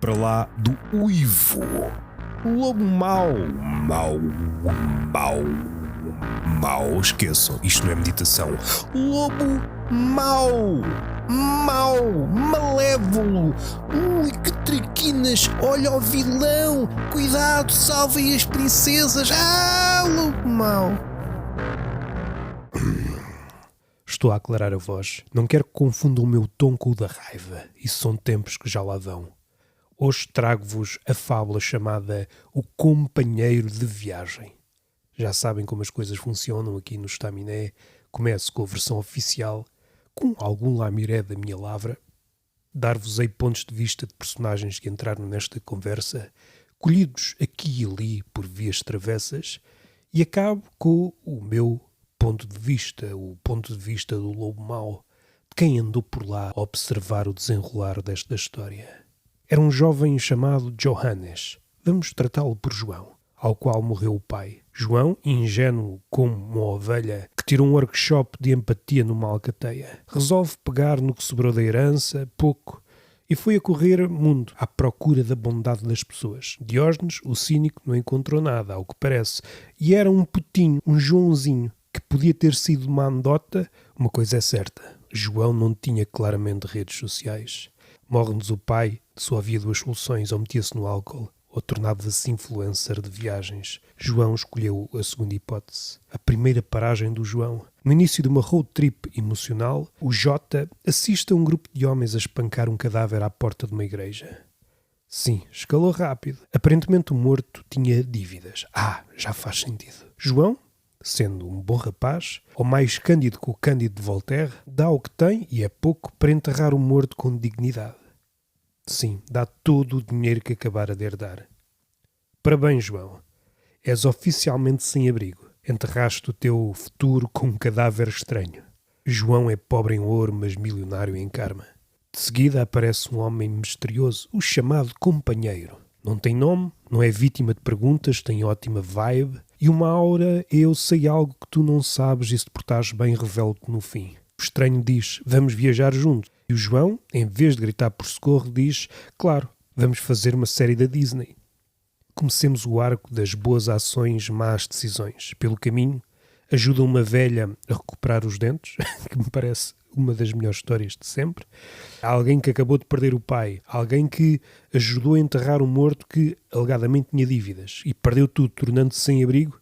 para lá do uivo. Lobo mau, esqueçam, isto não é meditação. Lobo mau, malévolo. Ui, que traquinas, olha o vilão. Cuidado, salvem as princesas. Lobo mau. Estou a aclarar a voz. Não quero que confundam o meu tom com o da raiva. Isso são tempos que já lá vão. Hoje trago-vos a fábula chamada O Companheiro de Viagem. Já sabem como as coisas funcionam aqui no Estaminé. Começo com a versão oficial, com algum lamiré da minha lavra. Dar-vos-ei pontos de vista de personagens que entraram nesta conversa, colhidos aqui e ali por vias travessas, e acabo com o meu ponto de vista, o ponto de vista do lobo mau, de quem andou por lá a observar o desenrolar desta história. Era um jovem chamado Johannes, vamos tratá-lo por João, ao qual morreu o pai. João, ingênuo como uma ovelha que tirou um workshop de empatia numa alcateia, resolve pegar no que sobrou da herança, pouco, e foi a correr mundo à procura da bondade das pessoas. Diógenes, o cínico, não encontrou nada, ao que parece, e era um putinho, um Joãozinho, que podia ter sido uma anedota. Uma coisa é certa, João não tinha claramente redes sociais. Morre-nos o pai, só havia duas soluções, ou metia-se no álcool, ou tornava-se influencer de viagens. João escolheu a segunda hipótese. A primeira paragem do João. No início de uma road trip emocional, o Jota assiste a um grupo de homens a espancar um cadáver à porta de uma igreja. Sim, escalou rápido. Aparentemente o morto tinha dívidas. Já faz sentido. João, sendo um bom rapaz, ou mais cândido que o Cândido de Voltaire, dá o que tem, e é pouco, para enterrar o morto com dignidade. Sim, dá todo o dinheiro que acabara de herdar. Parabéns, João. És oficialmente sem abrigo. Enterraste o teu futuro com um cadáver estranho. João é pobre em ouro, mas milionário em karma. De seguida aparece um homem misterioso, o chamado companheiro. Não tem nome, não é vítima de perguntas, tem ótima vibe, e uma aura eu sei algo que tu não sabes e se te portares bem revelo-te no fim. O estranho diz, vamos viajar juntos. E o João, em vez de gritar por socorro, diz, claro, vamos fazer uma série da Disney. Comecemos o arco das boas ações, más decisões. Pelo caminho, ajuda uma velha a recuperar os dentes, que me parece uma das melhores histórias de sempre. Há alguém que acabou de perder o pai. Alguém que ajudou a enterrar um morto que alegadamente tinha dívidas e perdeu tudo, tornando-se sem abrigo.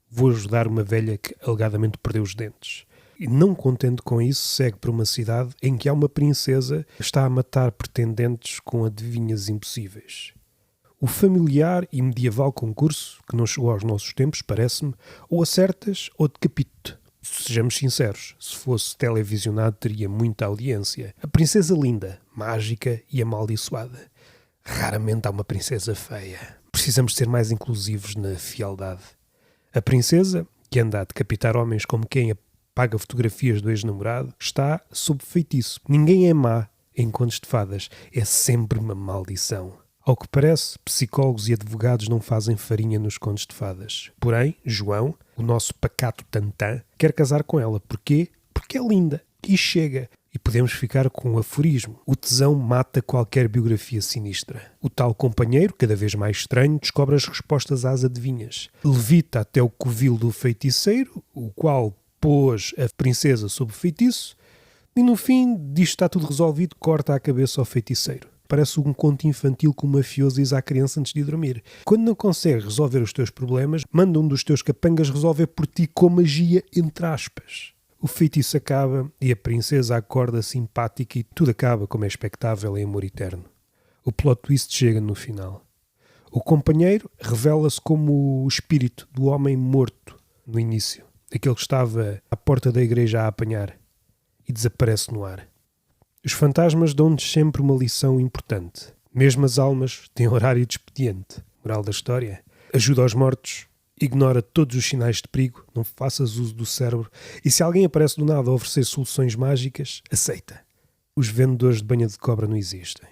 Vou ajudar uma velha que alegadamente perdeu os dentes. E não contente com isso, segue para uma cidade em que há uma princesa que está a matar pretendentes com adivinhas impossíveis. O familiar e medieval concurso, que não chegou aos nossos tempos, parece-me, ou acertas ou decapito-te. Sejamos sinceros, se fosse televisionado teria muita audiência. A princesa linda, mágica e amaldiçoada. Raramente há uma princesa feia. Precisamos ser mais inclusivos na fialdade. A princesa, que anda a decapitar homens como quem apaga fotografias do ex-namorado, está sob feitiço. Ninguém é má em contos de fadas. É sempre uma maldição. Ao que parece, psicólogos e advogados não fazem farinha nos contos de fadas. Porém, João, o nosso pacato tantã, quer casar com ela. Porquê? Porque é linda. E chega. E podemos ficar com o aforismo. O tesão mata qualquer biografia sinistra. O tal companheiro, cada vez mais estranho, descobre as respostas às adivinhas. Levita até o covil do feiticeiro, o qual pôs a princesa sob feitiço, e no fim, diz que está tudo resolvido, corta a cabeça ao feiticeiro. Parece um conto infantil que o mafioso diz à criança antes de dormir. Quando não consegues resolver os teus problemas, manda um dos teus capangas resolver por ti com magia, entre aspas. O feitiço acaba e a princesa acorda simpática e tudo acaba como é expectável em amor eterno. O plot twist chega no final. O companheiro revela-se como o espírito do homem morto no início, aquele que estava à porta da igreja a apanhar, e desaparece no ar. Os fantasmas dão-nos sempre uma lição importante. Mesmo as almas têm horário de expediente. Moral da história: ajuda aos mortos, ignora todos os sinais de perigo, não faças uso do cérebro, e se alguém aparece do nada a oferecer soluções mágicas, aceita. Os vendedores de banha de cobra não existem.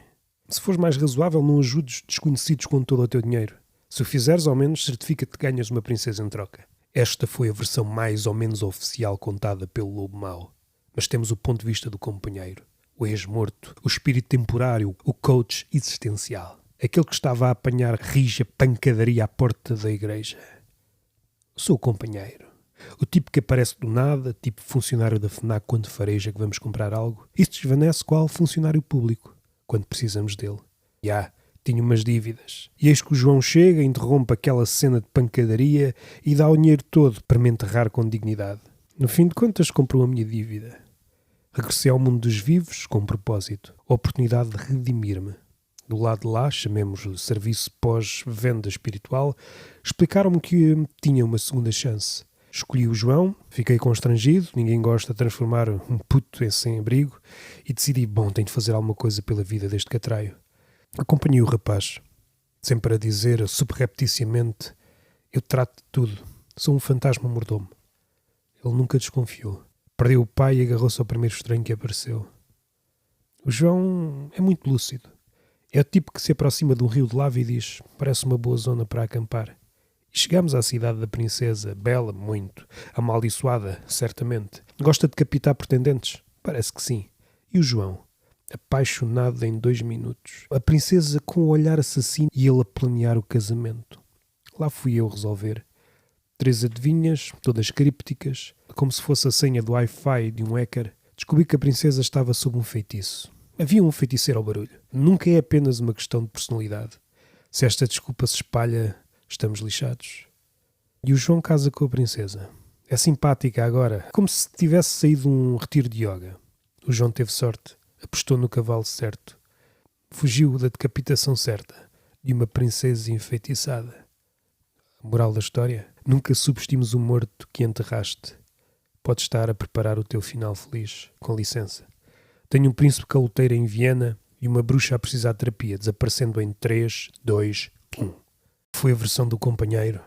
Se fores mais razoável, não ajudes desconhecidos com todo o teu dinheiro. Se o fizeres, ao menos certifica-te que ganhas uma princesa em troca. Esta foi a versão mais ou menos oficial contada pelo lobo mau. Mas temos o ponto de vista do companheiro, o ex-morto, o espírito temporário, o coach existencial. aquele que estava a apanhar rija pancadaria à porta da igreja. Sou o companheiro. O tipo que aparece do nada, tipo funcionário da FNAC quando fareja que vamos comprar algo, e se desvanece qual funcionário público, quando precisamos dele. Tinha umas dívidas. E eis que o João chega, interrompe aquela cena de pancadaria e dá o dinheiro todo para me enterrar com dignidade. No fim de contas, comprou a minha dívida. Regressei ao mundo dos vivos com um propósito, a oportunidade de redimir-me. Do lado de lá, chamemos-o serviço pós-venda espiritual, explicaram-me que tinha uma segunda chance. Escolhi o João, fiquei constrangido, ninguém gosta de transformar um puto em sem-abrigo, e decidi, tenho de fazer alguma coisa pela vida deste catraio. Acompanhei o rapaz, sempre a dizer, subrepticiamente, eu trato de tudo, sou um fantasma mordomo. Ele nunca desconfiou. Perdeu o pai e agarrou-se ao primeiro estranho que apareceu. O João é muito lúcido. É o tipo que se aproxima de um rio de lava e diz, parece uma boa zona para acampar. E chegamos à cidade da princesa, bela, muito, amaldiçoada, certamente. Gosta de captar pretendentes? Parece que sim. E o João? Apaixonado em 2 minutos. A princesa com o olhar assassino e ele a planear o casamento. Lá fui eu resolver. 3 adivinhas, todas crípticas, como se fosse a senha do Wi-Fi de um hacker. Descobri que a princesa estava sob um feitiço. Havia um feiticeiro ao barulho. Nunca é apenas uma questão de personalidade. Se esta desculpa se espalha, estamos lixados. E o João casa com a princesa. É simpática agora, como se tivesse saído de um retiro de yoga. O João teve sorte. Apostou no cavalo certo. Fugiu da decapitação certa de uma princesa enfeitiçada. A moral da história? Nunca subestimes o morto que enterraste. Podes estar a preparar o teu final feliz. Com licença. Tenho um príncipe caloteiro em Viena e uma bruxa a precisar de terapia, desaparecendo em 3, 2, 1. Foi a versão do companheiro.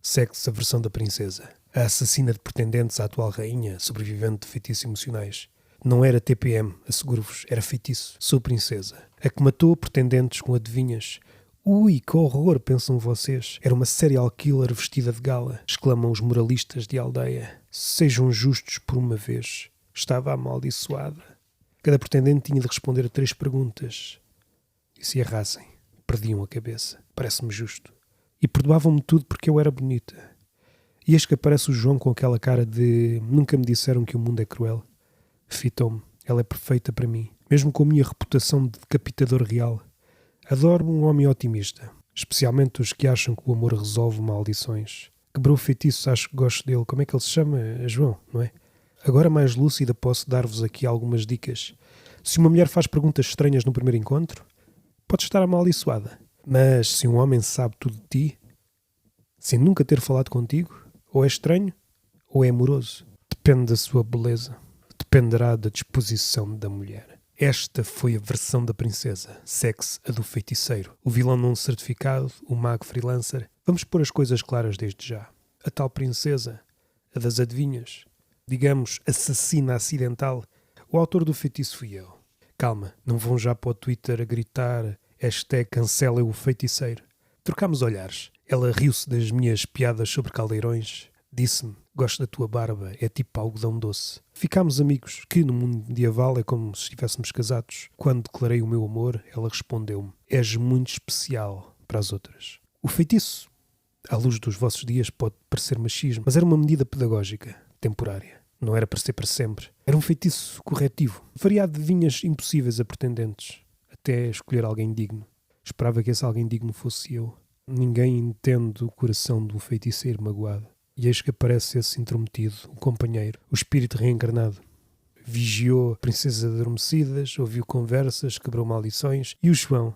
Segue-se a versão da princesa. A assassina de pretendentes à atual rainha, sobrevivente de feitiços emocionais. Não era TPM, asseguro-vos, era feitiço. Sou princesa. A que matou pretendentes com adivinhas. Ui, que horror, pensam vocês. Era uma serial killer vestida de gala, exclamam os moralistas de aldeia. Sejam justos por uma vez. Estava amaldiçoada. Cada pretendente tinha de responder a 3 perguntas. E se errassem, perdiam a cabeça. Parece-me justo. E perdoavam-me tudo porque eu era bonita. E eis que aparece o João com aquela cara de nunca me disseram que o mundo é cruel. Fitou-me. Ela é perfeita para mim. Mesmo com a minha reputação de decapitador real. Adoro um homem otimista. Especialmente os que acham que o amor resolve maldições. Quebrou feitiços, acho que gosto dele. Como é que ele se chama? João, não é? Agora mais lúcida posso dar-vos aqui algumas dicas. Se uma mulher faz perguntas estranhas no primeiro encontro, pode estar amaldiçoada. Mas se um homem sabe tudo de ti, sem nunca ter falado contigo, ou é estranho ou é amoroso. Depende da sua beleza. Dependerá da disposição da mulher. Esta foi a versão da princesa. Segue-se a do feiticeiro. O vilão não certificado, o mago freelancer. Vamos pôr as coisas claras desde já. A tal princesa, a das adivinhas, digamos, assassina acidental, o autor do feitiço fui eu. Calma, não vão já para o Twitter a gritar #cancelem o feiticeiro. Trocámos olhares. Ela riu-se das minhas piadas sobre caldeirões. Disse-me, gosto da tua barba, é tipo algodão doce. Ficámos amigos, que no mundo medieval é como se estivéssemos casados. Quando declarei o meu amor, ela respondeu-me, és muito especial para as outras. O feitiço, à luz dos vossos dias, pode parecer machismo, mas era uma medida pedagógica, temporária. Não era para ser para sempre. Era um feitiço corretivo, variado de vinhas impossíveis a pretendentes, até escolher alguém digno. Esperava que esse alguém digno fosse eu. Ninguém entende o coração de um feiticeiro magoado. E eis que aparece esse intrometido, o companheiro, o espírito reencarnado. Vigiou princesas adormecidas, ouviu conversas, quebrou maldições. E o João?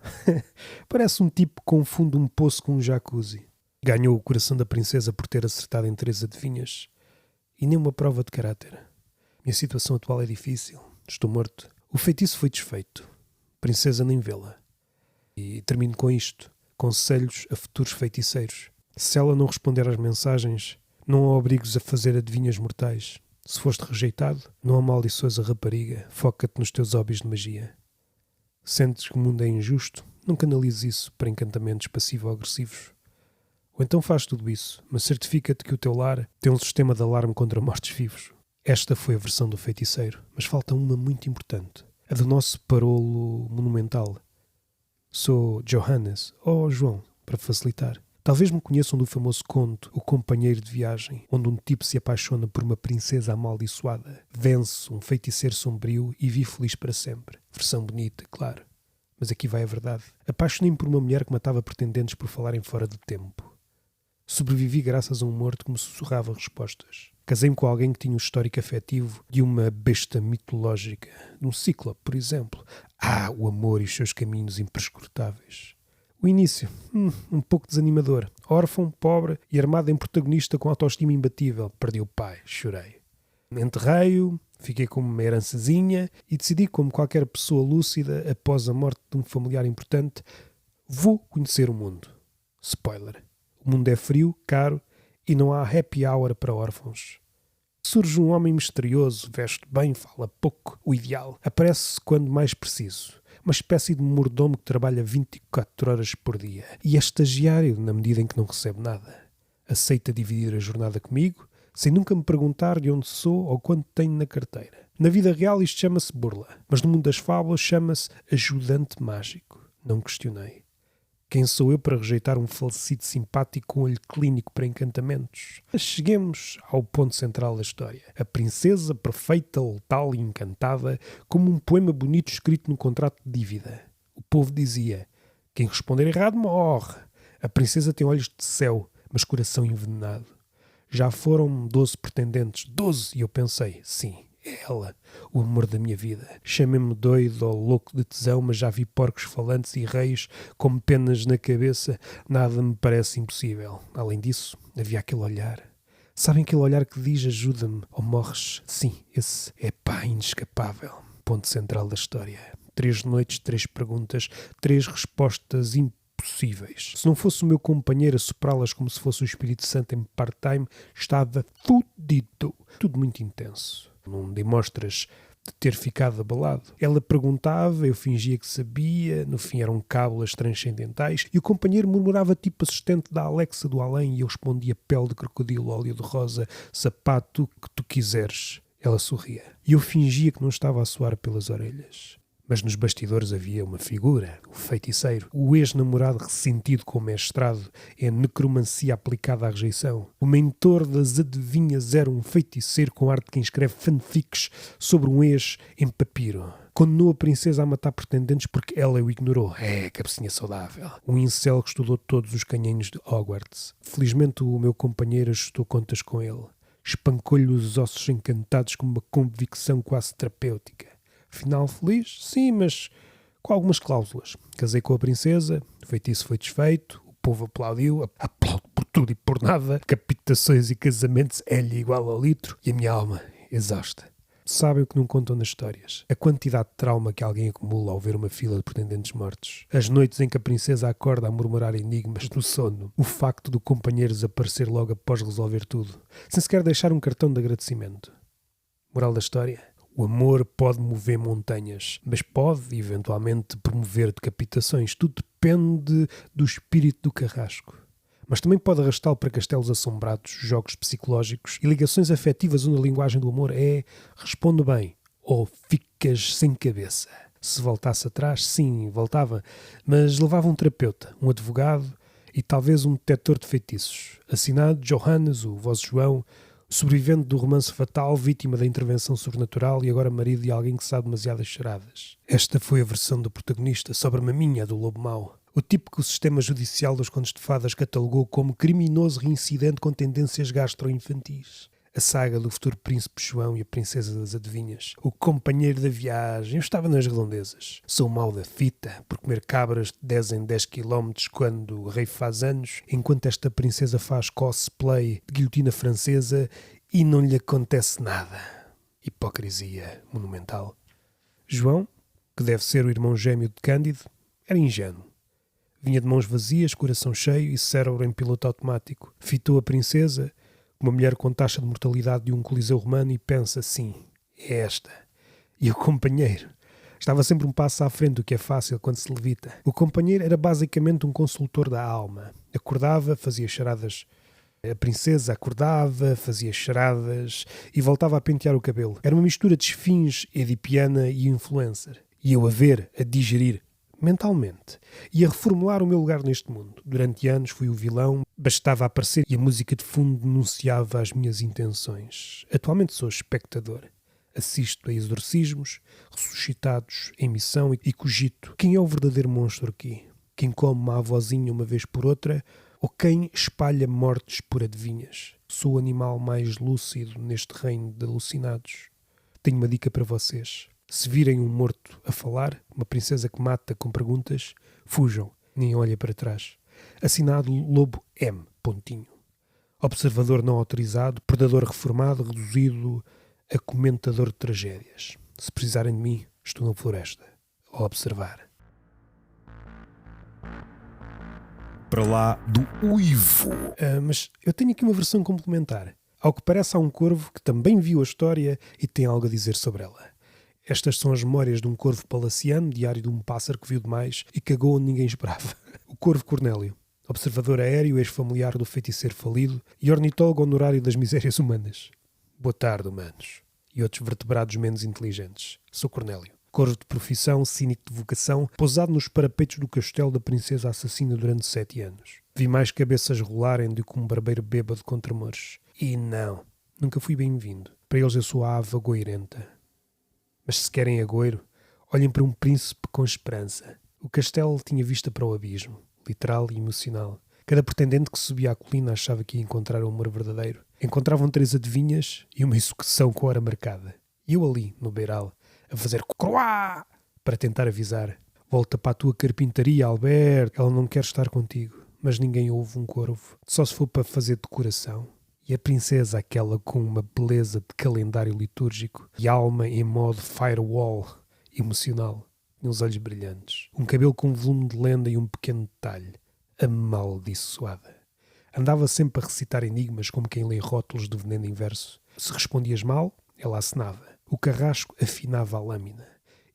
Parece um tipo que confunde um poço com um jacuzzi. Ganhou o coração da princesa por ter acertado em 3 adivinhas. E nem uma prova de caráter. Minha situação atual é difícil. Estou morto. O feitiço foi desfeito. Princesa nem vê-la. E termino com isto. Conselhos a futuros feiticeiros. Se ela não responder às mensagens, não a obrigues a fazer adivinhas mortais. Se foste rejeitado, não amaldiçoes a rapariga. Foca-te nos teus hobbies de magia. Sentes que o mundo é injusto? Não canalizes isso para encantamentos passivo-agressivos. Ou então faz tudo isso, mas certifica-te que o teu lar tem um sistema de alarme contra mortos-vivos. Esta foi a versão do feiticeiro, mas falta uma muito importante. A do nosso parolo monumental. Sou Johannes, ou João, para facilitar. Talvez me conheçam do famoso conto O Companheiro de Viagem, onde um tipo se apaixona por uma princesa amaldiçoada, vence um feiticeiro sombrio e vive feliz para sempre. Versão bonita, claro. Mas aqui vai a verdade. Apaixonei-me por uma mulher que matava pretendentes por falarem fora de tempo. Sobrevivi graças a um morto que me sussurrava respostas. Casei-me com alguém que tinha um histórico afetivo de uma besta mitológica, de um cíclope, por exemplo. O amor e os seus caminhos imprescrutáveis. O início, um pouco desanimador. Órfão, pobre e armado em protagonista com autoestima imbatível. Perdi o pai, chorei. Enterrei-o, fiquei com uma herançazinha e decidi, como qualquer pessoa lúcida, após a morte de um familiar importante, vou conhecer o mundo. Spoiler. O mundo é frio, caro e não há happy hour para órfãos. Surge um homem misterioso, veste bem, fala pouco. O ideal. Aparece quando mais preciso. Uma espécie de mordomo que trabalha 24 horas por dia. E é estagiário na medida em que não recebe nada. Aceita dividir a jornada comigo, sem nunca me perguntar de onde sou ou quanto tenho na carteira. Na vida real isto chama-se burla, mas no mundo das fábulas chama-se ajudante mágico. Não questionei. Quem sou eu para rejeitar um falecido simpático com olho clínico para encantamentos? Mas cheguemos ao ponto central da história. A princesa perfeita, letal e encantada, como um poema bonito escrito no contrato de dívida. O povo dizia, quem responder errado morre. A princesa tem olhos de céu, mas coração envenenado. Já foram 12 pretendentes, 12, e eu pensei, sim, é ela, o amor da minha vida. Chamei-me doido ou louco de tesão, mas já vi porcos falantes e reis com penas na cabeça. Nada me parece impossível. Além disso, havia aquele olhar. Sabem aquele olhar que diz ajuda-me ou morres? Sim, esse é inescapável. Ponto central da história. 3 noites, 3 perguntas, 3 respostas impossíveis. Se não fosse o meu companheiro a soprá-las como se fosse o Espírito Santo em part-time, estava fudido. Tudo muito intenso. Não dei mostras de ter ficado abalado. Ela perguntava, eu fingia que sabia, no fim eram cábulas transcendentais, e o companheiro murmurava tipo assistente da Alexa do além, e eu respondia pele de crocodilo, óleo de rosa, sapato, que tu quiseres. Ela sorria. E eu fingia que não estava a suar pelas orelhas. Mas nos bastidores havia uma figura, o feiticeiro, o ex-namorado ressentido com o mestrado em necromancia aplicada à rejeição. O mentor das adivinhas era um feiticeiro com arte de quem escreve fanfics sobre um ex em papiro. Condenou a princesa a matar pretendentes porque ela o ignorou. Cabecinha saudável. Um incel que estudou todos os canhões de Hogwarts. Felizmente o meu companheiro ajustou contas com ele. Espancou-lhe os ossos encantados com uma convicção quase terapêutica. Final feliz? Sim, mas com algumas cláusulas. Casei com a princesa, o feitiço foi desfeito, o povo aplaudiu, aplaude por tudo e por nada, capitações e casamentos, L igual ao litro, e a minha alma exausta. Sabem o que não contam nas histórias? A quantidade de trauma que alguém acumula ao ver uma fila de pretendentes mortos. As noites em que a princesa acorda a murmurar enigmas no sono. O facto do companheiro desaparecer logo após resolver tudo, sem sequer deixar um cartão de agradecimento. Moral da história? O amor pode mover montanhas, mas pode, eventualmente, promover decapitações. Tudo depende do espírito do carrasco. Mas também pode arrastá-lo para castelos assombrados, jogos psicológicos e ligações afetivas onde a linguagem do amor é responde bem ou ficas sem cabeça. Se voltasse atrás, sim, voltava, mas levava um terapeuta, um advogado e talvez um detetor de feitiços. Assinado Johannes, o vosso João, sobrevivente do romance fatal, vítima da intervenção sobrenatural e agora marido de alguém que sabe demasiadas charadas. Esta foi a versão do protagonista sobre a maminha do lobo mau. O tipo que o sistema judicial dos contos de fadas catalogou como criminoso reincidente com tendências gastroinfantis. A saga do futuro príncipe João e a princesa das adivinhas. O companheiro da viagem. Eu estava nas redondezas. Sou o mau da fita por comer cabras de 10 em 10 km quando o rei faz anos, enquanto esta princesa faz cosplay de guilhotina francesa e não lhe acontece nada. Hipocrisia monumental. João, que deve ser o irmão gêmeo de Cândido, era ingênuo. Vinha de mãos vazias, coração cheio e cérebro em piloto automático. Fitou a princesa, uma mulher com taxa de mortalidade de um coliseu romano, e pensa, sim, é esta. E o companheiro? Estava sempre um passo à frente, o que é fácil quando se levita. O companheiro era basicamente um consultor da alma. Acordava, fazia charadas. A princesa acordava, fazia charadas e voltava a pentear o cabelo. Era uma mistura de esfinge, edipiana e influencer. E eu a ver, a digerir, mentalmente, e a reformular o meu lugar neste mundo. Durante anos fui o vilão, bastava aparecer e a música de fundo denunciava as minhas intenções. Atualmente sou espectador. Assisto a exorcismos, ressuscitados em missão e cogito quem é o verdadeiro monstro aqui. Quem come uma avózinha uma vez por outra ou quem espalha mortes por adivinhas. Sou o animal mais lúcido neste reino de alucinados. Tenho uma dica para vocês. Se virem um morto a falar, uma princesa que mata com perguntas, fujam, nem olhem para trás. Assinado Lobo M. Observador não autorizado, predador reformado, reduzido a comentador de tragédias. Se precisarem de mim, estou na floresta, a observar. Para lá do uivo. Mas eu tenho aqui uma versão complementar. Ao que parece, há um corvo que também viu a história e tem algo a dizer sobre ela. Estas são as memórias de um corvo palaciano, diário de um pássaro que viu demais e cagou onde ninguém esperava. O corvo Cornélio, observador aéreo, ex-familiar do feiticeiro falido e ornitólogo honorário das misérias humanas. Boa tarde, humanos. E outros vertebrados menos inteligentes. Sou Cornélio. Corvo de profissão, cínico de vocação, pousado nos parapeitos do castelo da princesa assassina durante 7 anos. Vi mais cabeças rolarem do que um barbeiro bêbado com tremores. E não, nunca fui bem-vindo. Para eles eu sou a ave agoirenta. Mas se querem agoiro, olhem para um príncipe com esperança. O castelo tinha vista para o abismo, literal e emocional. Cada pretendente que subia à colina achava que ia encontrar o amor verdadeiro. Encontravam 3 adivinhas e uma execução com hora marcada. E eu ali, no beiral, a fazer croá para tentar avisar. Volta para a tua carpintaria, Alberto. Ela não quer estar contigo. Mas ninguém ouve um corvo. Só se for para fazer decoração. E a princesa, aquela com uma beleza de calendário litúrgico e alma em modo firewall emocional, e uns olhos brilhantes. Um cabelo com um volume de lenda e um pequeno detalhe. Amaldiçoada. Andava sempre a recitar enigmas como quem lê rótulos de veneno em verso. Se respondias mal, ela acenava. O carrasco afinava a lâmina.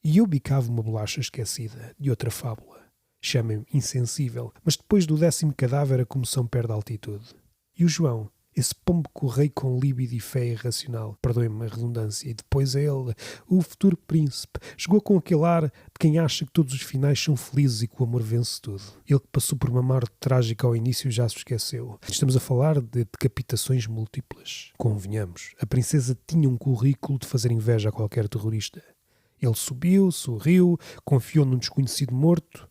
E eu bicava uma bolacha esquecida de outra fábula. Chamem-me insensível, mas depois do 10º cadáver a comoção perde a altitude. E o João, esse pombo correio com líbido e fé irracional, perdoem-me a redundância, e depois é ele, o futuro príncipe, chegou com aquele ar de quem acha que todos os finais são felizes e que o amor vence tudo. Ele que passou por uma morte trágica ao início já se esqueceu. Estamos a falar de decapitações múltiplas. Convenhamos, a princesa tinha um currículo de fazer inveja a qualquer terrorista. Ele subiu, sorriu, confiou num desconhecido morto,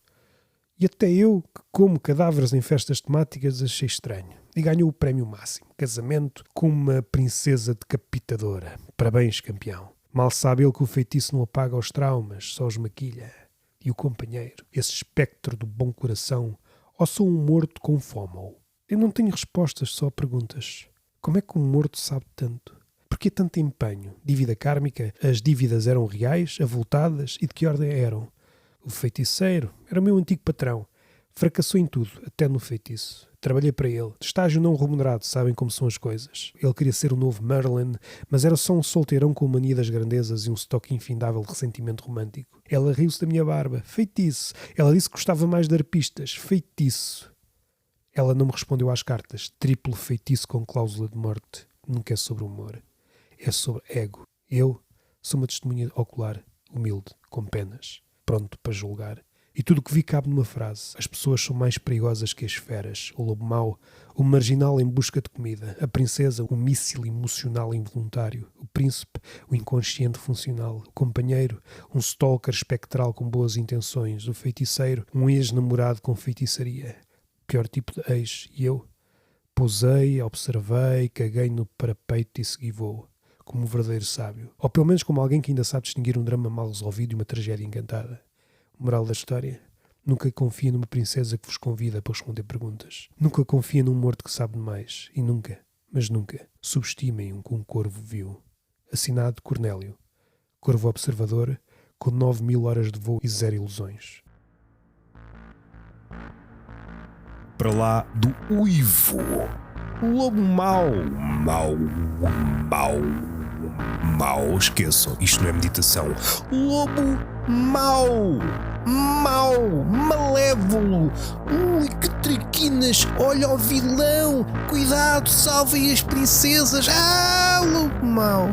e até eu, que como cadáveres em festas temáticas, achei estranho. E ganhou o prémio máximo. Casamento com uma princesa decapitadora. Parabéns, campeão. Mal sabe ele que o feitiço não apaga os traumas, só os maquilha. E o companheiro, esse espectro do bom coração, ou sou um morto com fome? Eu não tenho respostas, só perguntas. Como é que um morto sabe tanto? Porquê tanto empenho? Dívida kármica? As dívidas eram reais, avultadas? E de que ordem eram? O feiticeiro era o meu antigo patrão. Fracassou em tudo, até no feitiço. Trabalhei para ele. De estágio não remunerado, sabem como são as coisas. Ele queria ser o novo Merlin, mas era só um solteirão com mania das grandezas e um estoque infindável de ressentimento romântico. Ela riu-se da minha barba. Feitiço. Ela disse que gostava mais de arpistas. Feitiço. Ela não me respondeu às cartas. Triplo feitiço com cláusula de morte. Nunca é sobre humor. É sobre ego. Eu sou uma testemunha ocular, humilde, com penas, pronto para julgar. E tudo o que vi cabe numa frase. As pessoas são mais perigosas que as feras. O lobo mau, o marginal em busca de comida. A princesa, o míssil emocional involuntário. O príncipe, o inconsciente funcional. O companheiro, um stalker espectral com boas intenções. O feiticeiro, um ex-namorado com feitiçaria. Pior tipo de ex. E eu? Pousei, observei, caguei no parapeito e segui voo. Como um verdadeiro sábio. Ou pelo menos como alguém que ainda sabe distinguir um drama mal resolvido e uma tragédia encantada. Moral da história: nunca confia numa princesa que vos convida para responder perguntas. Nunca confia num morto que sabe demais. E nunca, mas nunca, subestimem o que um corvo viu. Assinado Cornélio. Corvo observador, com 9.000 horas de voo e 0 ilusões. Para lá do uivo. Lobo mau. Mau, esqueçam, isto não é meditação. Lobo mau, malévolo. Ui, que traquinas, olha o vilão. Cuidado, salvem as princesas. Lobo mau.